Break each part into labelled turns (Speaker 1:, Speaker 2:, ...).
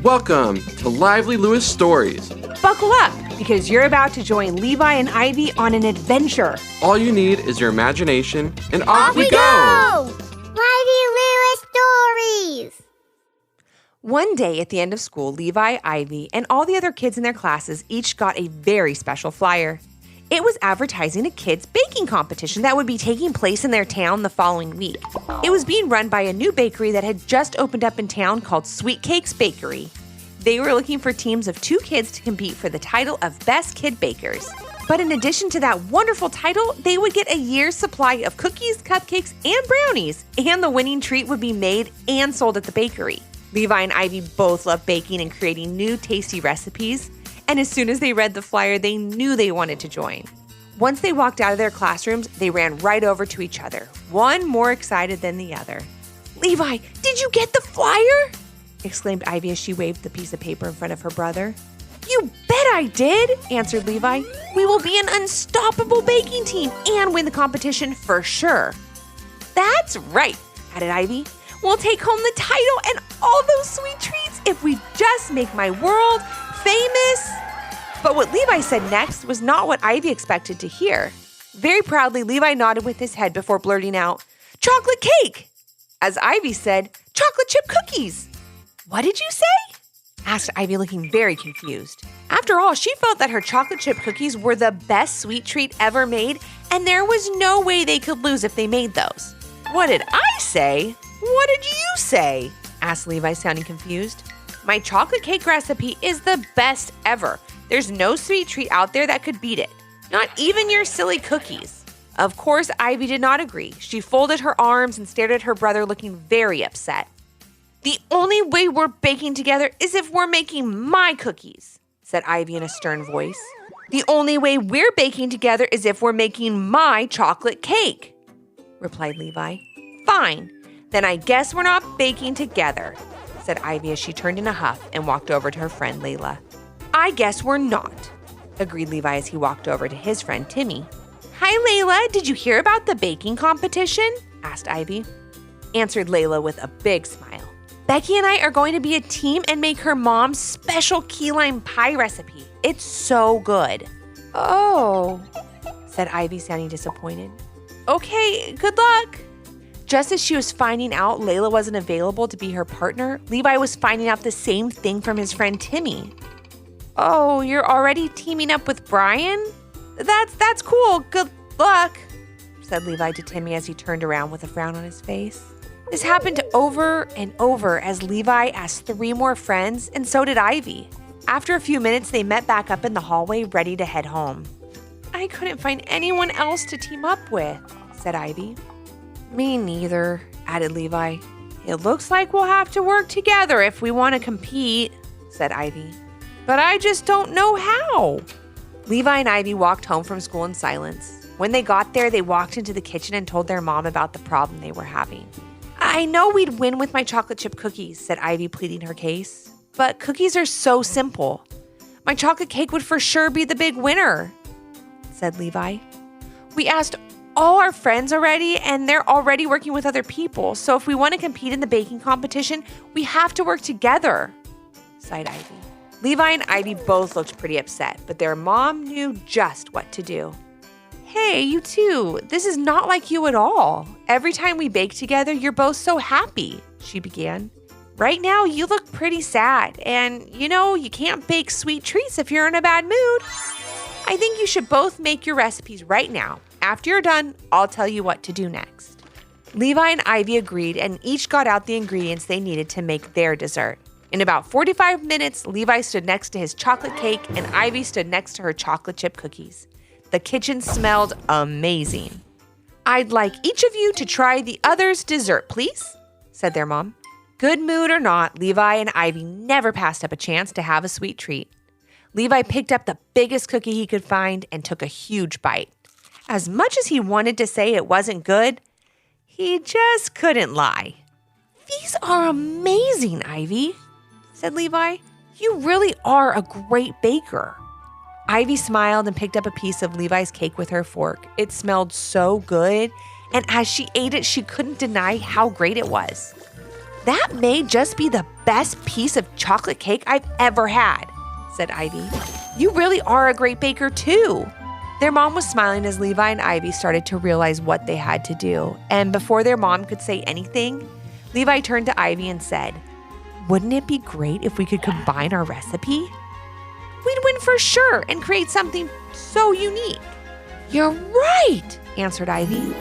Speaker 1: Welcome to Lively Lewis Stories.
Speaker 2: Buckle up, because you're about to join Levi and Ivy on an adventure.
Speaker 1: All you need is your imagination, and off we
Speaker 3: go! Lively Lewis Stories!
Speaker 2: One day at the end of school, Levi, Ivy, and all the other kids in their classes each got a very special flyer. It was advertising a kids' baking competition that would be taking place in their town the following week. It was being run by a new bakery that had just opened up in town called Sweet Cakes Bakery. They were looking for teams of 2 kids to compete for the title of Best Kid Bakers. But in addition to that wonderful title, they would get a year's supply of cookies, cupcakes, and brownies, and the winning treat would be made and sold at the bakery. Levi and Ivy both love baking and creating new tasty recipes, and as soon as they read the flyer, they knew they wanted to join. Once they walked out of their classrooms, they ran right over to each other, one more excited than the other. "Levi, did you get the flyer?" exclaimed Ivy as she waved the piece of paper in front of her brother. "You bet I did," answered Levi. "We will be an unstoppable baking team and win the competition for sure." "That's right," added Ivy. "We'll take home the title and all those sweet treats if we just make my world famous." But what Levi said next was not what Ivy expected to hear. Very proudly, Levi nodded with his head before blurting out, "Chocolate cake!" As Ivy said, "Chocolate chip cookies!" "What did you say?" asked Ivy, looking very confused. After all, she felt that her chocolate chip cookies were the best sweet treat ever made, and there was no way they could lose if they made those. "What did I say? What did you say?" asked Levi, sounding confused. "My chocolate cake recipe is the best ever. There's no sweet treat out there that could beat it. Not even your silly cookies." Of course, Ivy did not agree. She folded her arms and stared at her brother, looking very upset. "The only way we're baking together is if we're making my cookies," said Ivy in a stern voice. "The only way we're baking together is if we're making my chocolate cake," replied Levi. "Fine, then I guess we're not baking together," said Ivy as she turned in a huff and walked over to her friend Layla. "I guess we're not," agreed Levi as he walked over to his friend Timmy. "Hi, Layla, did you hear about the baking competition?" asked Ivy. Answered Layla with a big smile. "Becky and I are going to be a team and make her mom's special key lime pie recipe. It's so good." "Oh," said Ivy, sounding disappointed. "Okay, good luck." Just as she was finding out Layla wasn't available to be her partner, Levi was finding out the same thing from his friend Timmy. "Oh, you're already teaming up with Brian? That's cool. Good luck," said Levi to Timmy as he turned around with a frown on his face. This happened over and over as Levi asked 3 more friends, and so did Ivy. After a few minutes, they met back up in the hallway, ready to head home. "I couldn't find anyone else to team up with," said Ivy. "Me neither," added Levi. "It looks like we'll have to work together if we want to compete," said Ivy. "But I just don't know how." Levi and Ivy walked home from school in silence. When they got there, they walked into the kitchen and told their mom about the problem they were having. "I know we'd win with my chocolate chip cookies," said Ivy, pleading her case. "But cookies are so simple. My chocolate cake would for sure be the big winner," said Levi. "We asked all our friends already, and they're already working with other people. So if we want to compete in the baking competition, we have to work together," sighed Ivy. Levi and Ivy both looked pretty upset, but their mom knew just what to do. "Hey, you two, this is not like you at all. Every time we bake together, you're both so happy," she began. "Right now, you look pretty sad, and you can't bake sweet treats if you're in a bad mood. I think you should both make your recipes right now. After you're done, I'll tell you what to do next." Levi and Ivy agreed and each got out the ingredients they needed to make their dessert. In about 45 minutes, Levi stood next to his chocolate cake and Ivy stood next to her chocolate chip cookies. The kitchen smelled amazing. "I'd like each of you to try the other's dessert, please," said their mom. Good mood or not, Levi and Ivy never passed up a chance to have a sweet treat. Levi picked up the biggest cookie he could find and took a huge bite. As much as he wanted to say it wasn't good, he just couldn't lie. "These are amazing, Ivy," said Levi. "You really are a great baker." Ivy smiled and picked up a piece of Levi's cake with her fork. It smelled so good, and as she ate it, she couldn't deny how great it was. That may just be the best piece of chocolate cake I've ever had, said Ivy. You really are a great baker too. Their mom was smiling as Levi and Ivy started to realize what they had to do. And before their mom could say anything, Levi turned to Ivy and said, "Wouldn't it be great if we could combine our recipe? We'd win for sure and create something so unique." "You're right," answered Ivy.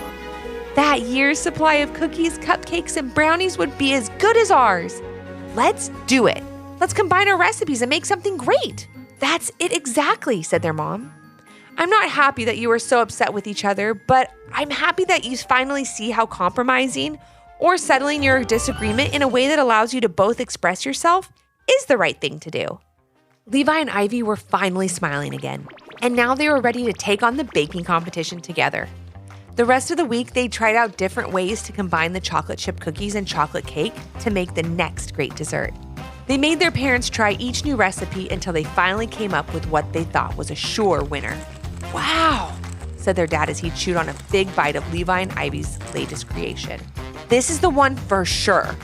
Speaker 2: "That year's supply of cookies, cupcakes, and brownies would be as good as ours. Let's do it. Let's combine our recipes and make something great." "That's it exactly," said their mom. "I'm not happy that you were so upset with each other, but I'm happy that you finally see how compromising or settling your disagreement in a way that allows you to both express yourself is the right thing to do." Levi and Ivy were finally smiling again, and now they were ready to take on the baking competition together. The rest of the week, they tried out different ways to combine the chocolate chip cookies and chocolate cake to make the next great dessert. They made their parents try each new recipe until they finally came up with what they thought was a sure winner. "Wow," said their dad as he chewed on a big bite of Levi and Ivy's latest creation. "This is the one for sure."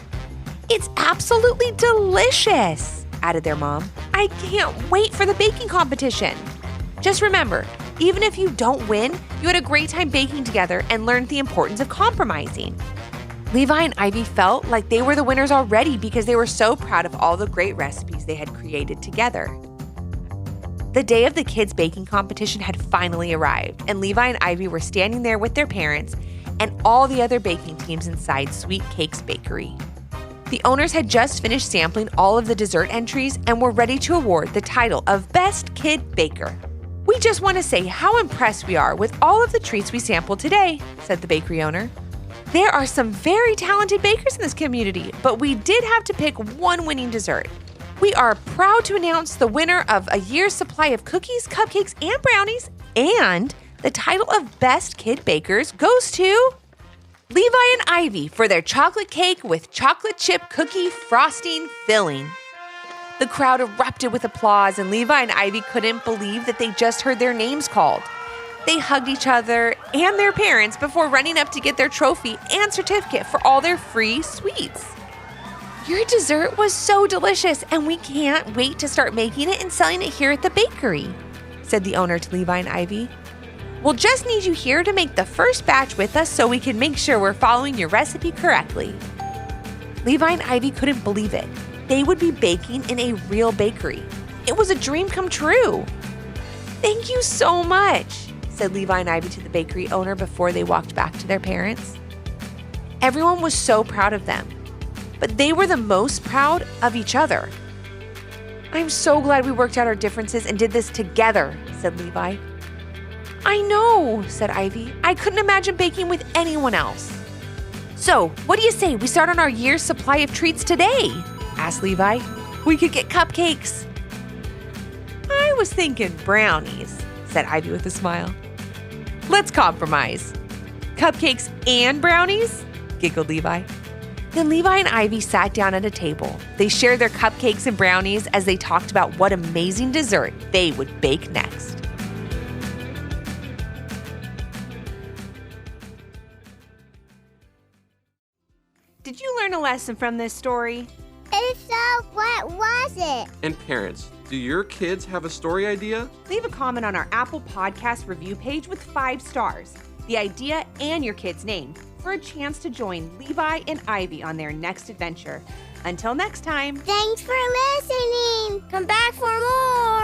Speaker 2: "It's absolutely delicious," added their mom. "I can't wait for the baking competition." Just remember, even if you don't win, you had a great time baking together and learned the importance of compromising. Levi and Ivy felt like they were the winners already because they were so proud of all the great recipes they had created together. The day of the kids' baking competition had finally arrived, and Levi and Ivy were standing there with their parents and all the other baking teams inside Sweet Cakes Bakery. The owners had just finished sampling all of the dessert entries and were ready to award the title of Best Kid Baker. "We just want to say how impressed we are with all of the treats we sampled today," said the bakery owner. "There are some very talented bakers in this community, but we did have to pick one winning dessert. We are proud to announce the winner of a year's supply of cookies, cupcakes, and brownies, and the title of Best Kid Bakers goes to Levi and Ivy for their chocolate cake with chocolate chip cookie frosting filling." The crowd erupted with applause, and Levi and Ivy couldn't believe that they just heard their names called. They hugged each other and their parents before running up to get their trophy and certificate for all their free sweets. "Your dessert was so delicious, and we can't wait to start making it and selling it here at the bakery," said the owner to Levi and Ivy. "We'll just need you here to make the first batch with us so we can make sure we're following your recipe correctly." Levi and Ivy couldn't believe it. They would be baking in a real bakery. It was a dream come true. "Thank you so much," said Levi and Ivy to the bakery owner before they walked back to their parents. Everyone was so proud of them, but they were the most proud of each other. "I'm so glad we worked out our differences and did this together," said Levi. "I know," said Ivy. "I couldn't imagine baking with anyone else." "So, what do you say we start on our year's supply of treats today?" asked Levi. "We could get cupcakes." "I was thinking brownies," said Ivy with a smile. "Let's compromise. Cupcakes and brownies?" giggled Levi. Then Levi and Ivy sat down at a table. They shared their cupcakes and brownies as they talked about what amazing dessert they would bake next. Did you learn a lesson from this story?
Speaker 3: If so, what was it?
Speaker 1: And parents, do your kids have a story idea?
Speaker 2: Leave a comment on our Apple Podcast review page with 5 stars, the idea, and your kid's name for a chance to join Levi and Ivy on their next adventure. Until next time.
Speaker 3: Thanks for listening. Come back for more.